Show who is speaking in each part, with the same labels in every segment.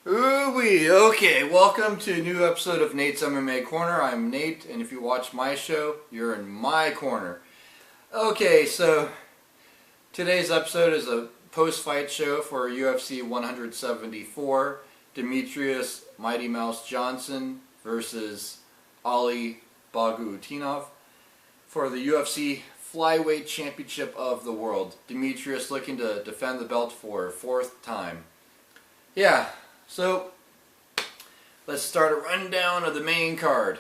Speaker 1: Ooh-wee. Okay, welcome to a new episode of Nate's MMA Corner. I'm Nate, and if you watch my show, you're in my corner. Okay, so today's episode is a post-fight show for UFC 174, Demetrius Mighty Mouse Johnson versus Ali Bagutinov for the UFC Flyweight Championship of the World. Demetrius looking to defend the belt for a fourth time. Yeah. So, let's start a rundown of the main card.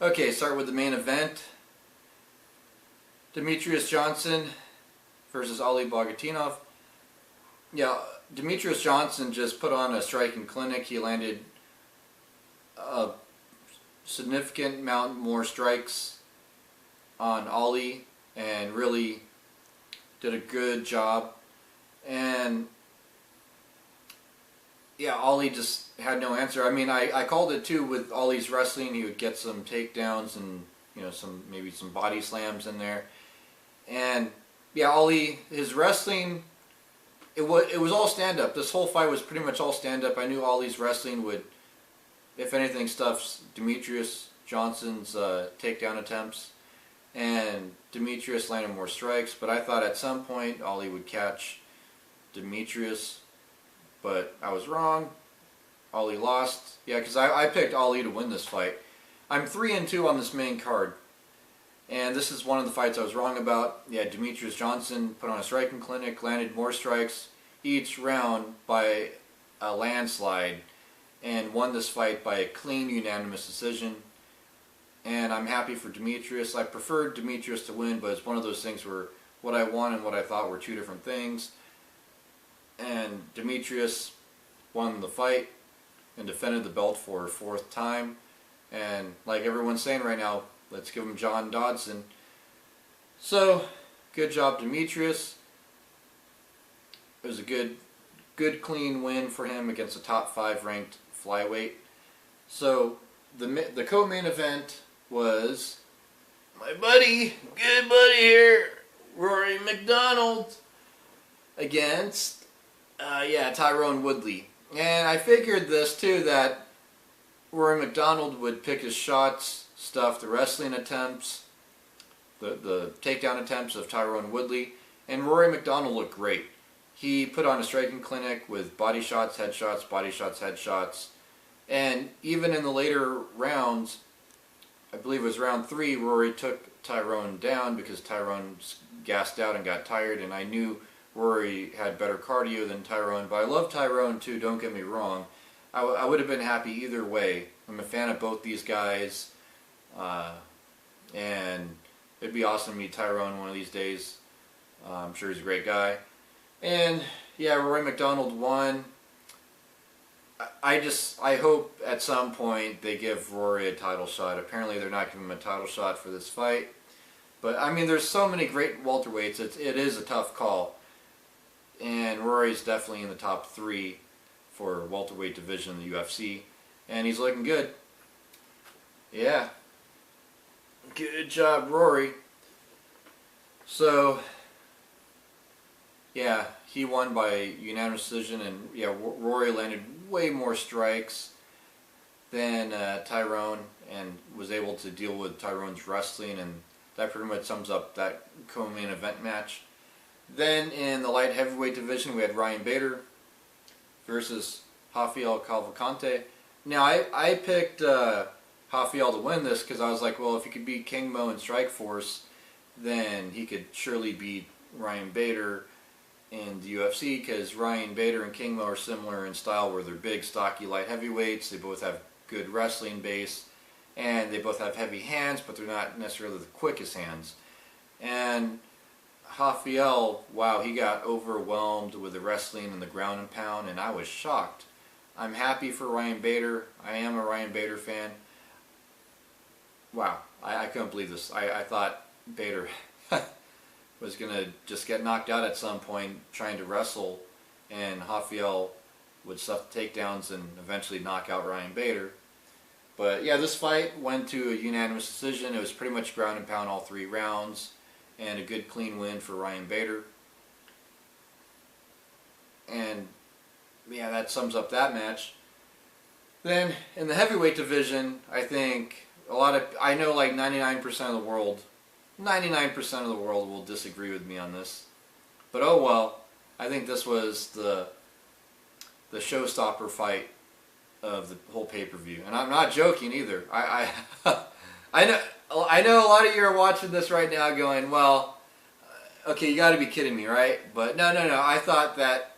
Speaker 1: Okay, start with the main event. Demetrius Johnson versus Ali Bagutinov. Yeah, Demetrius Johnson just put on a striking clinic. He landed a significant amount more strikes on Ali and really did a good job. And yeah, Ali just had no answer. I mean, I called it too with Ali's wrestling. He would get some takedowns and maybe some body slams in there. And yeah, Ali, his wrestling, it was all stand up. This whole fight was pretty much all stand up. I knew Ali's wrestling would, if anything, stuff Demetrius Johnson's takedown attempts, and Demetrius landed more strikes. But I thought at some point Ali would catch Demetrius. But I was wrong. Ali lost. Yeah, because I picked Ali to win this fight. I'm 3-2 on this main card. And this is one of the fights I was wrong about. Yeah, Demetrius Johnson put on a striking clinic, landed more strikes each round by a landslide, and won this fight by a clean, unanimous decision. And I'm happy for Demetrius. I preferred Demetrius to win, but it's one of those things where what I won and what I thought were two different things. And Demetrius won the fight and defended the belt for a fourth time. And like everyone's saying right now, let's give him John Dodson. So, good job, Demetrius. It was a good clean win for him against a top 5 ranked flyweight. So, the co-main event was my buddy, good buddy here, Rory MacDonald, against Tyron Woodley. And I figured this too, that Rory MacDonald would pick his shots, stuff the wrestling attempts, the takedown attempts of Tyron Woodley, and Rory MacDonald looked great. He put on a striking clinic with body shots, headshots, and even in the later rounds, I believe it was round 3, Rory took Tyron down because Tyron gassed out and got tired, and I knew Rory had better cardio than Tyron, but I love Tyron too, don't get me wrong. I would have been happy either way. I'm a fan of both these guys, and it'd be awesome to meet Tyron one of these days. I'm sure he's a great guy. And yeah, Rory MacDonald won. I hope at some point they give Rory a title shot. Apparently they're not giving him a title shot for this fight. But I mean, there's so many great welterweights, it is a tough call. And Rory's definitely in the top 3 for welterweight division in the UFC. And he's looking good. Yeah. Good job, Rory. So, yeah, he won by unanimous decision. And yeah, Rory landed way more strikes than Tyron, and was able to deal with Tyron's wrestling. And that pretty much sums up that co-main event match. Then in the light heavyweight division, we had Ryan Bader versus Rafael Cavalcante. Now, I picked Rafael to win this because I was like, well, if he could beat King Mo in Strikeforce, then he could surely beat Ryan Bader in the UFC, because Ryan Bader and King Mo are similar in style, where they're big, stocky, light heavyweights. They both have good wrestling base, and they both have heavy hands, but they're not necessarily the quickest hands. And Rafael, wow, he got overwhelmed with the wrestling and the ground and pound, and I was shocked. I'm happy for Ryan Bader. I am a Ryan Bader fan. Wow, I couldn't believe this. I thought Bader was going to just get knocked out at some point trying to wrestle, and Rafael would stuff the takedowns and eventually knock out Ryan Bader. But yeah, this fight went to a unanimous decision. It was pretty much ground and pound all 3 rounds, and a good clean win for Ryan Bader. And yeah, that sums up that match. Then in the heavyweight division, I think I know like 99% of the world, 99% of the world will disagree with me on this. But oh well, I think this was the showstopper fight of the whole pay-per-view. And I'm not joking either. I know a lot of you are watching this right now going, well, okay, you got to be kidding me, right? But no. I thought that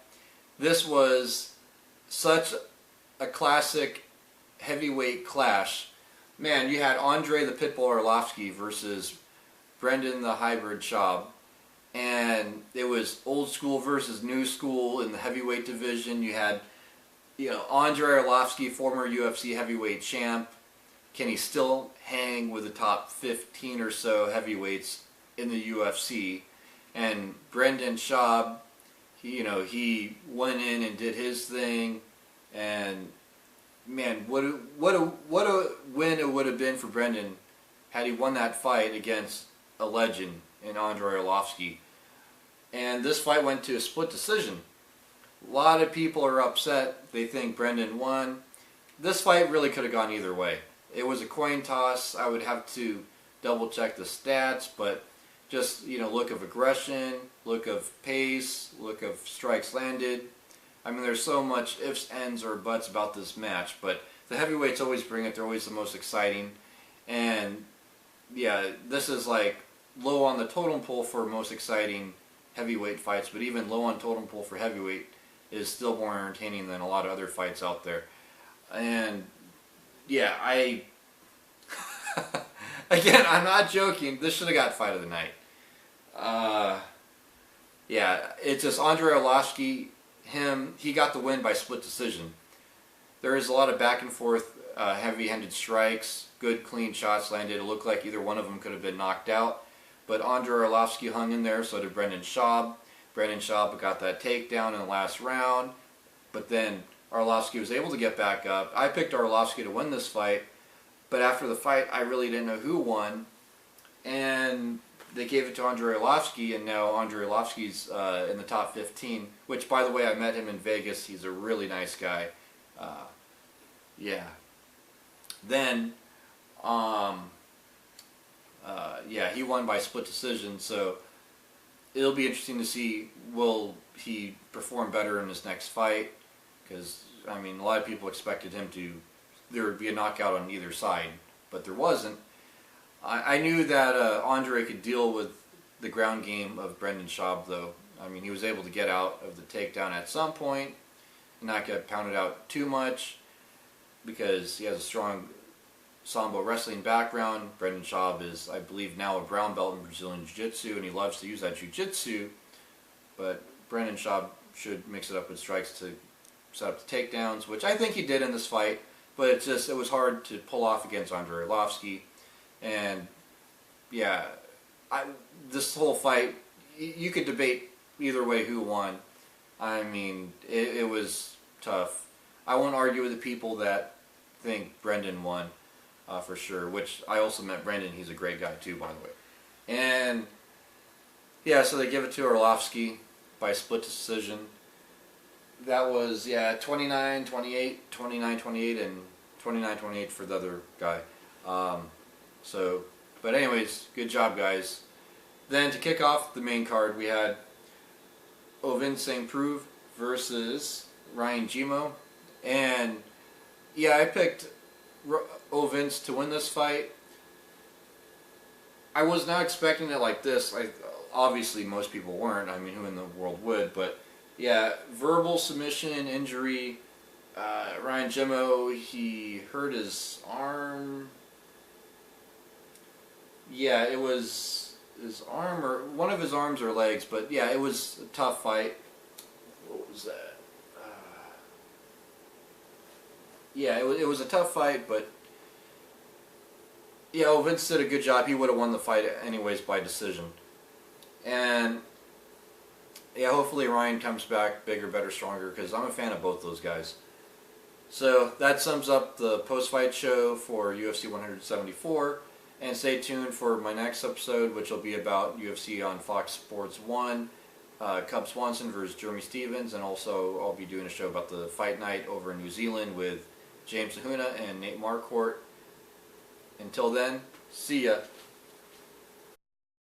Speaker 1: this was such a classic heavyweight clash. Man, you had Andre the Pitbull Arlovsky versus Brendan the Hybrid Schaub. And it was old school versus new school in the heavyweight division. You had, Andre Arlovsky, former UFC heavyweight champ. Can he still hang with the top 15 or so heavyweights in the UFC? And Brendan Schaub, he went in and did his thing. And man, what a win it would have been for Brendan had he won that fight against a legend in Andre Arlovsky. And this fight went to a split decision. A lot of people are upset. They think Brendan won. This fight really could have gone either way. It was a coin toss. I would have to double check the stats, but just, look of aggression, look of pace, look of strikes landed. I mean, there's so much ifs, ands, or buts about this match, but the heavyweights always bring it. They're always the most exciting. And yeah, this is like low on the totem pole for most exciting heavyweight fights, but even low on totem pole for heavyweight is still more entertaining than a lot of other fights out there. And yeah, again, I'm not joking. This should have got fight of the night. Yeah, it's just Andre Arlovsky. He got the win by split decision. There is a lot of back and forth, heavy-handed strikes, good clean shots landed. It looked like either one of them could have been knocked out, but Andre Arlovsky hung in there. So did Brendan Schaub. Brendan Schaub got that takedown in the last round, but then Arlovsky was able to get back up. I picked Arlovsky to win this fight, but after the fight, I really didn't know who won, and they gave it to Andre Arlovsky, and now Andre Arlovsky's in the top 15, which, by the way, I met him in Vegas. He's a really nice guy. Yeah. Then, he won by split decision, so it'll be interesting to see, will he perform better in his next fight? Because, I mean, a lot of people expected there would be a knockout on either side, but there wasn't. I knew that Andre could deal with the ground game of Brendan Schaub, though. I mean, he was able to get out of the takedown at some point, not get pounded out too much, because he has a strong Sambo wrestling background. Brendan Schaub is, I believe, now a brown belt in Brazilian Jiu-Jitsu, and he loves to use that Jiu-Jitsu, but Brendan Schaub should mix it up with strikes to set up the takedowns, which I think he did in this fight, but it was hard to pull off against Andre Arlovsky. And yeah, this whole fight, you could debate either way who won. I mean, it was tough. I won't argue with the people that think Brendan won, for sure, which I also met Brendan. He's a great guy too, by the way. And yeah, so they give it to Arlovsky by split decision. That was, 29-28, 29-28, and 29-28 for the other guy. But anyways, good job, guys. Then to kick off the main card, we had Ovince St. Preux versus Ryan Gimo. And yeah, I picked Ovince to win this fight. I was not expecting it like this. Obviously, most people weren't. I mean, who in the world would? But yeah, verbal submission, injury. Ryan Gimo, he hurt his arm. Yeah, it was his arm or one of his arms or legs, but yeah, it was a tough fight. What was that? Yeah, it was a tough fight, but yeah, Vince did a good job. He would have won the fight anyways by decision. And yeah, hopefully Ryan comes back bigger, better, stronger, because I'm a fan of both those guys. So that sums up the post-fight show for UFC 174. And stay tuned for my next episode, which will be about UFC on Fox Sports 1. Cub Swanson versus Jeremy Stevens, and also I'll be doing a show about the fight night over in New Zealand with James Sahuna and Nate Marquardt. Until then, see ya.